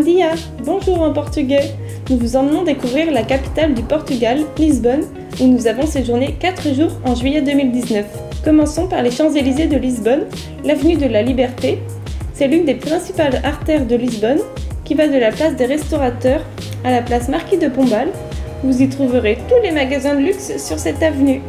dia, bonjour en portugais. Nous vous emmenons découvrir la capitale du Portugal, Lisbonne, où nous avons séjourné 4 jours en juillet 2019. Commençons par les Champs-Élysées de Lisbonne, l'avenue de la Liberté. C'est l'une des principales artères de Lisbonne, qui va de la place des Restaurateurs à la place Marquis de Pombal. Vous y trouverez tous les magasins de luxe sur cette avenue.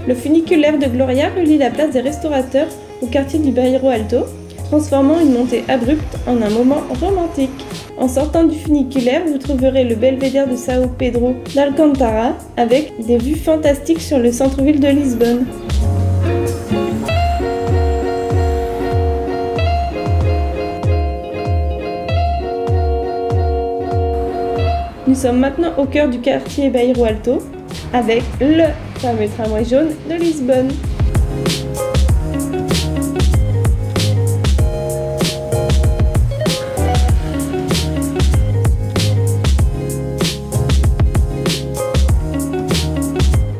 Le funiculaire de Gloria relie la place des Restaurateurs au quartier du Bairro Alto, transformant une montée abrupte en un moment romantique. En sortant du funiculaire, vous trouverez le belvédère de São Pedro d'Alcântara avec des vues fantastiques sur le centre-ville de Lisbonne. Nous sommes maintenant au cœur du quartier Bairro Alto avec le fameux tramway jaune de Lisbonne.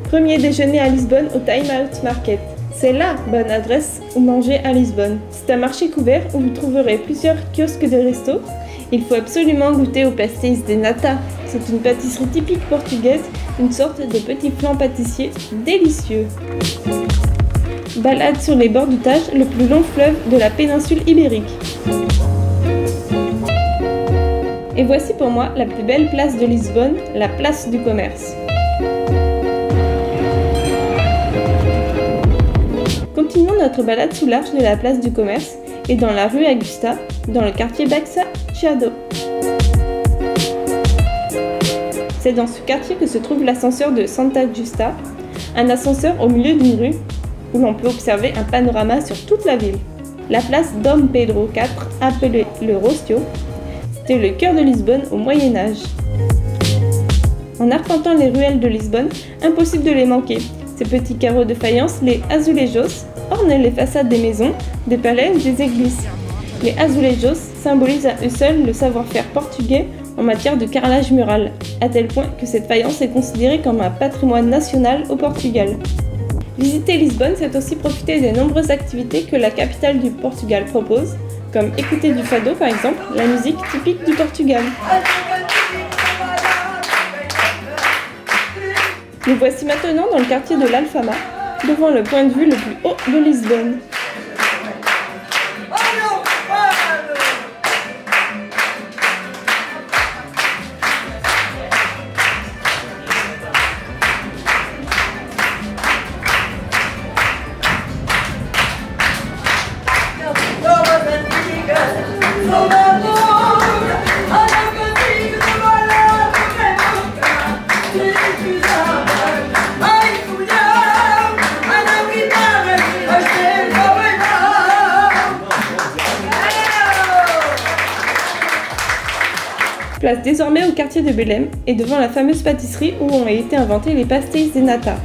Premier déjeuner à Lisbonne au Time Out Market. C'est la bonne adresse où manger à Lisbonne. C'est un marché couvert où vous trouverez plusieurs kiosques de resto. Il faut absolument goûter au pastéis de nata. C'est une pâtisserie typique portugaise, une sorte de petit flan pâtissier délicieux. Balade sur les bords du Tage, le plus long fleuve de la péninsule ibérique. Et voici pour moi la plus belle place de Lisbonne, la place du commerce. Continuons notre balade sous l'arche de la place du commerce et dans la rue Augusta, dans le quartier Baixada. C'est dans ce quartier que se trouve l'ascenseur de Santa Justa, un ascenseur au milieu d'une rue où l'on peut observer un panorama sur toute la ville. La place Dom Pedro IV, appelée le Rostio, c'était le cœur de Lisbonne au Moyen-Âge. En arpentant les ruelles de Lisbonne, impossible de les manquer. Ces petits carreaux de faïence, les azulejos, ornent les façades des maisons, des palais ou des églises. Les azulejos symbolisent à eux seuls le savoir-faire portugais en matière de carrelage mural, à tel point que cette faïence est considérée comme un patrimoine national au Portugal. Visiter Lisbonne, c'est aussi profiter des nombreuses activités que la capitale du Portugal propose, comme écouter du fado par exemple, la musique typique du Portugal. Nous voici maintenant dans le quartier de l'Alfama, devant le point de vue le plus haut de Lisbonne. Place désormais au quartier de Belém et devant la fameuse pâtisserie où ont été inventés les pastéis de nata.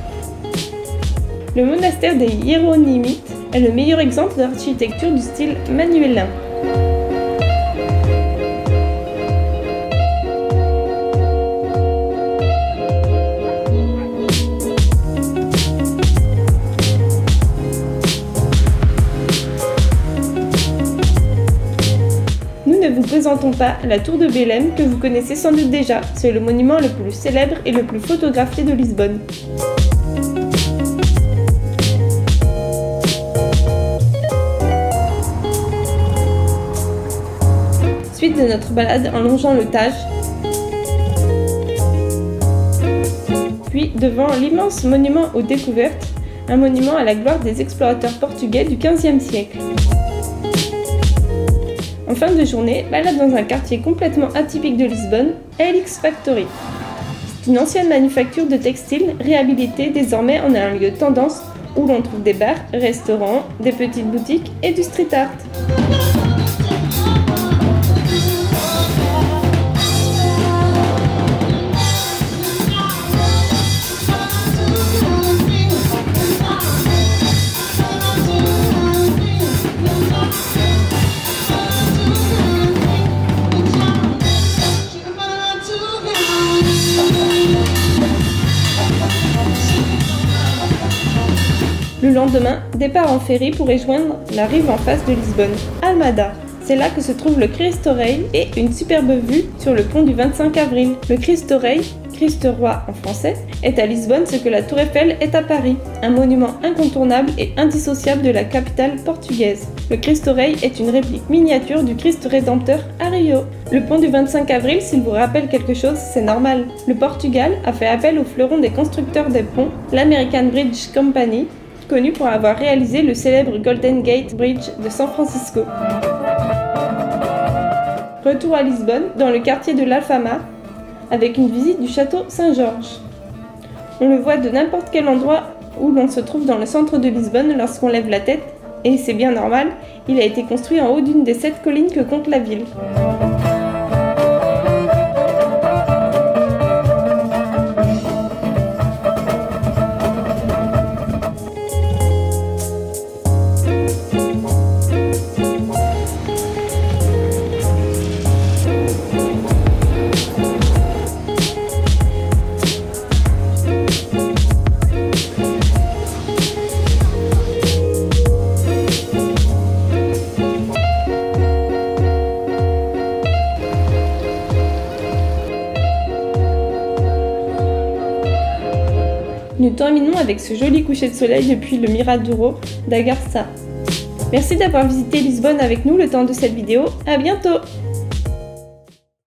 Le monastère des Hiéronymites est le meilleur exemple d'architecture du style manuélin. Ne vous présentons pas la tour de Belém que vous connaissez sans doute déjà. C'est le monument le plus célèbre et le plus photographié de Lisbonne. Suite de notre balade en longeant le Tage, puis devant l'immense monument aux découvertes, un monument à la gloire des explorateurs portugais du XVe siècle. En fin de journée, balade dans un quartier complètement atypique de Lisbonne, LX Factory. C'est une ancienne manufacture de textiles réhabilitée désormais en un lieu tendance où l'on trouve des bars, restaurants, des petites boutiques et du street art. Le lendemain, départ en ferry pour rejoindre la rive en face de Lisbonne, Almada. C'est là que se trouve le Cristo Rei et une superbe vue sur le pont du 25 avril. Le Cristo Rei, Christ roi en français, est à Lisbonne ce que la Tour Eiffel est à Paris, un monument incontournable et indissociable de la capitale portugaise. Le Cristo Rei est une réplique miniature du Christ Rédempteur à Rio. Le pont du 25 avril, s'il vous rappelle quelque chose, c'est normal. Le Portugal a fait appel au fleuron des constructeurs des ponts, l'American Bridge Company, connu pour avoir réalisé le célèbre Golden Gate Bridge de San Francisco. Retour à Lisbonne, dans le quartier de l'Alfamar, avec une visite du château Saint-Georges. On le voit de n'importe quel endroit où l'on se trouve dans le centre de Lisbonne lorsqu'on lève la tête, et c'est bien normal, il a été construit en haut d'une des 7 collines que compte la ville. Nous terminons avec ce joli coucher de soleil depuis le Miradouro d'Agarça. Merci d'avoir visité Lisbonne avec nous le temps de cette vidéo, à bientôt!